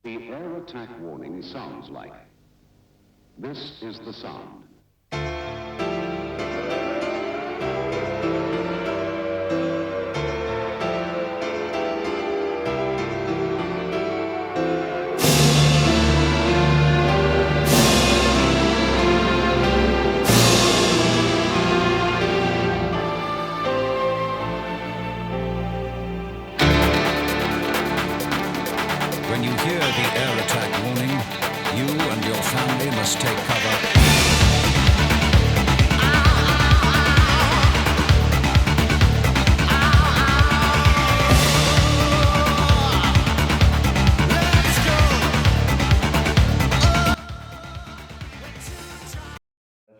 The air attack warning sounds like. This is the sound. When you hear the air attack warning, you and your family must take cover.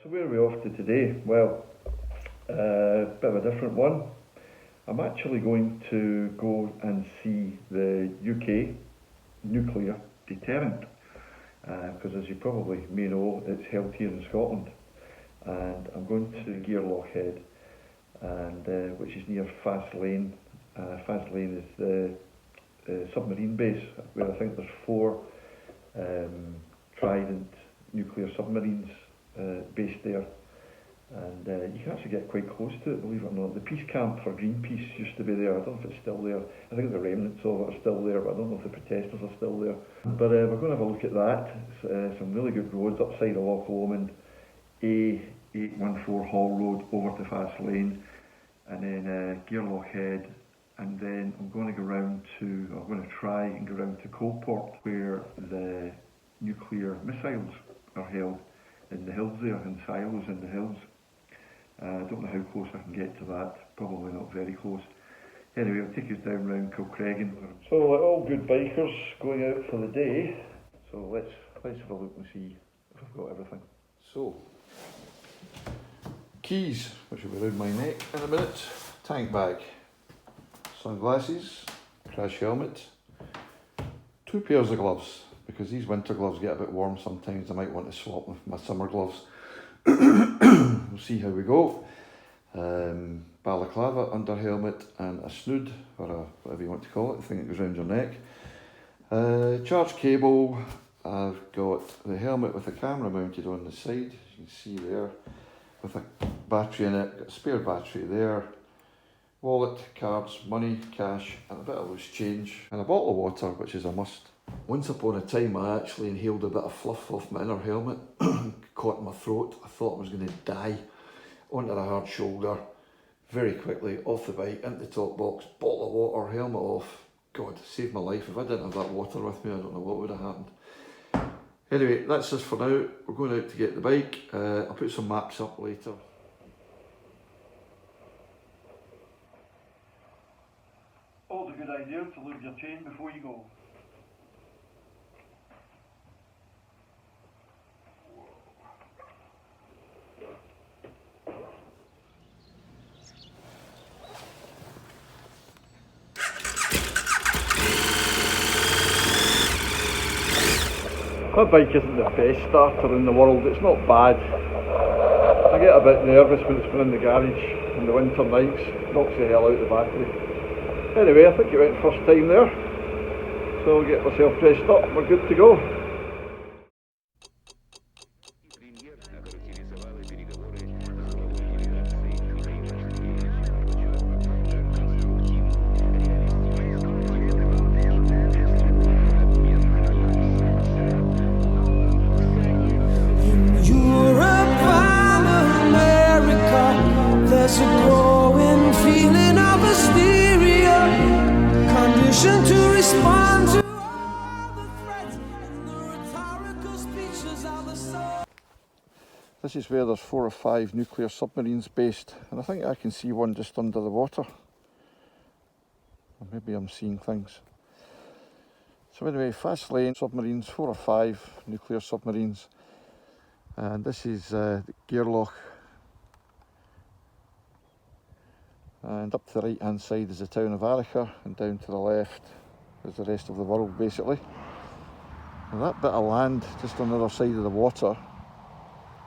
So where are we off to today? Well, bit of a different one. I'm actually going to go and see the UK nuclear deterrent, because as you probably may know, it's held here in Scotland, and I'm going to Gairloch Head, and which is near Faslane. Faslane is the submarine base where I think there's 4 Trident nuclear submarines based there, and you can actually get quite close to it, believe it or not. The peace camp for Greenpeace used to be there. I don't know if it's still there. I think the remnants of it are still there, but I don't know if the protesters are still there. But we're going to have a look at that. Some really good roads upside of Loch Lomond, A814 Hall Road over to Faslane, and then Gairloch Head, and then I'm going to try and go round to Coalport, where the nuclear missiles are held in the hills there, in silos in the hills. I don't know how close I can get to that, probably not very close. Anyway, I'll take us down round Kilcreggan. So like all good bikers going out for the day, so let's have a look and see if I've got everything. So, keys, which will be around my neck in a minute, tank bag, sunglasses, crash helmet, 2 pairs of gloves, because these winter gloves get a bit warm sometimes. I might want to swap with my summer gloves. We'll see how we go. Balaclava, under helmet, and a snood, or whatever you want to call it, the thing that goes around your neck. Charge cable. I've got the helmet with the camera mounted on the side, as you can see there, with a battery in it, got a spare battery there. Wallet, cards, money, cash, and a bit of loose change, and a bottle of water, which is a must. Once upon a time I actually inhaled a bit of fluff off my inner helmet, caught in my throat. I thought I was going to die. Onto the hard shoulder, very quickly, off the bike, into the top box, bottle of water, helmet off. God, saved my life. If I didn't have that water with me, I don't know what would have happened. Anyway, that's us for now. We're going out to get the bike. I'll put some maps up later. Always a good idea to lube your chain before you go. My bike isn't the best starter in the world. It's not bad. I get a bit nervous when it's been in the garage in the winter nights. It knocks the hell out of the battery. Anyway, I think it went first time there. So I'll get myself dressed up and we're good to go. There's a growing feeling of hysteria, conditioned to respond to all the threats and the rhetorical speeches of the soul. This is where there's 4 or 5 nuclear submarines based, and I think I can see one just under the water. Or maybe I'm seeing things. So anyway, Faslane submarines, 4 or 5 nuclear submarines, and this is Gairloch. And up to the right hand side is the town of Aricha, and down to the left is the rest of the world basically. And that bit of land just on the other side of the water,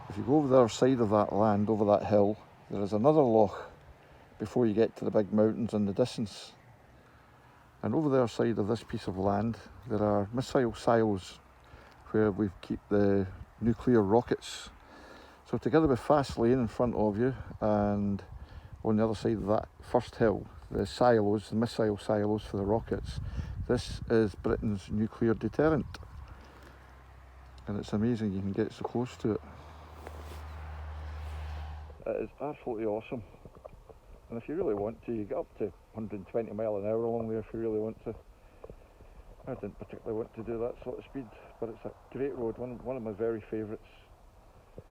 if you go over the other side of that land, over that hill, there is another loch before you get to the big mountains in the distance. And over the other side of this piece of land, there are missile silos where we keep the nuclear rockets. So together with Faslane in front of you, and on the other side of that first hill, the silos, the missile silos for the rockets, this is Britain's nuclear deterrent. And it's amazing you can get so close to it. It is absolutely awesome. And if you really want to, you get up to 120 mile an hour along there if you really want to. I didn't particularly want to do that sort of speed, but it's a great road, one of my very favourites.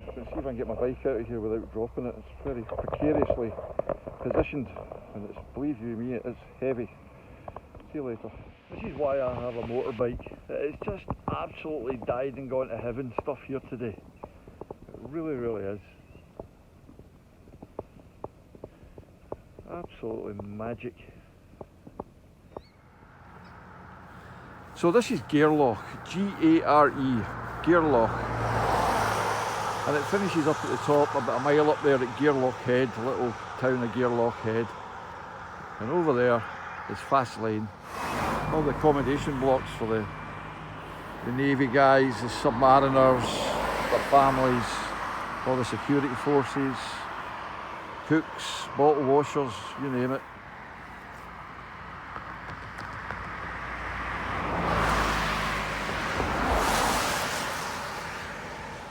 I'm going to see if I can get my bike out of here without dropping it. It's very precariously positioned, and it's, believe you me, it is heavy. See you later. This is why I have a motorbike. It's just absolutely died and gone to heaven stuff here today. It really, really is. Absolutely magic. So this is Gairloch, G-A-R-E, Gairloch. And it finishes up at the top, about a mile up there at Gairloch Head, the little town of Gairloch Head. And over there is Faslane. All the accommodation blocks for the Navy guys, the submariners, their families, all the security forces, cooks, bottle washers, you name it.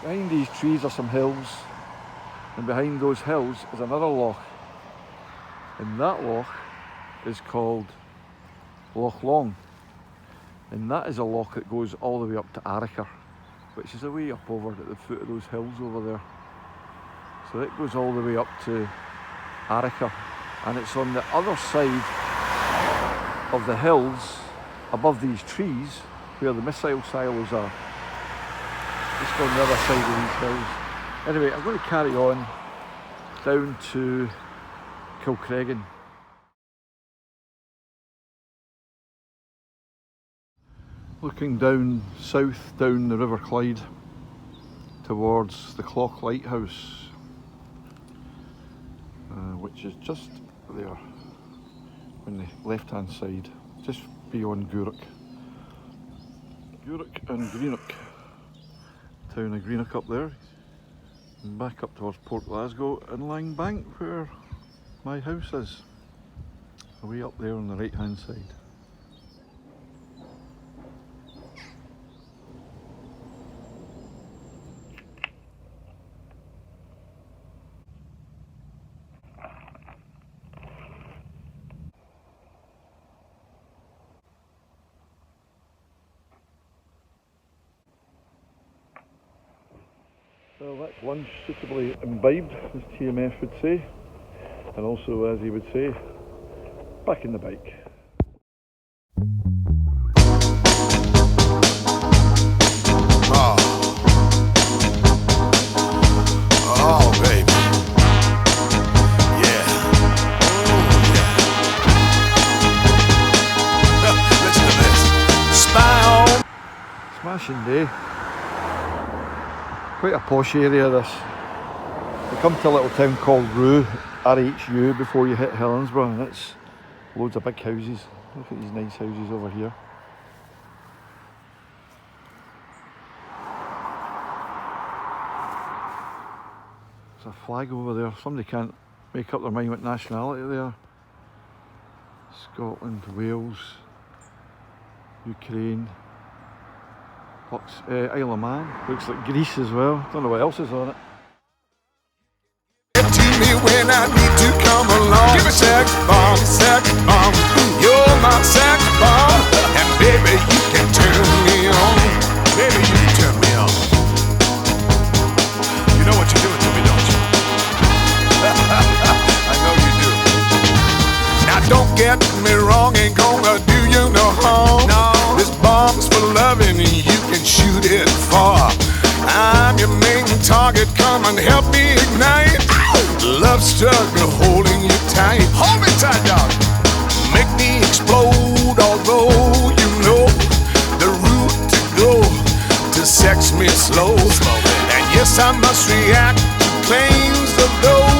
Behind these trees are some hills, and behind those hills is another loch. And that loch is called Loch Long. And that is a loch that goes all the way up to Arica, which is a way up over at the foot of those hills over there. So it goes all the way up to Arica, and it's on the other side of the hills above these trees where the missile silos are. Just on the other side of these hills. Anyway, I'm going to carry on down to Kilcreggan. Looking down south, down the River Clyde towards the Cloch Lighthouse, which is just there on the left hand side, just beyond Gourock. Gourock and Greenock. Town of Greenock up there, and back up towards Port Glasgow and Langbank where my house is, away up there on the right hand side. Well, that's lunch suitably imbibed, as TMF would say, and also, as he would say, back in the bike. Oh, baby. Yeah. Oh, yeah. Listen to this. Spy on. Smashing day. Quite a posh area this. You come to a little town called Rue, R-H-U, before you hit Helensburgh, and it's loads of big houses. Look at these nice houses over here. There's a flag over there. Somebody can't make up their mind what nationality they are. Scotland, Wales, Ukraine. Isle of Man, looks like Greece as well. Don't know what else is on it. To me when I need to come along. Give me sex bomb. You're my sex bomb, and baby you can turn me on. Baby you can turn me on. You know what you're doing to me, don't you? I know you do. Now don't get me wrong, ain't gonna do you no harm. No. This bomb's for loving, and you can shoot it far. I'm your main target, come and help me ignite. Love struggle holding you tight. Hold me tight, dog. Make me explode, although you know the route to go to sex me slow. And yes, I must react to claims of those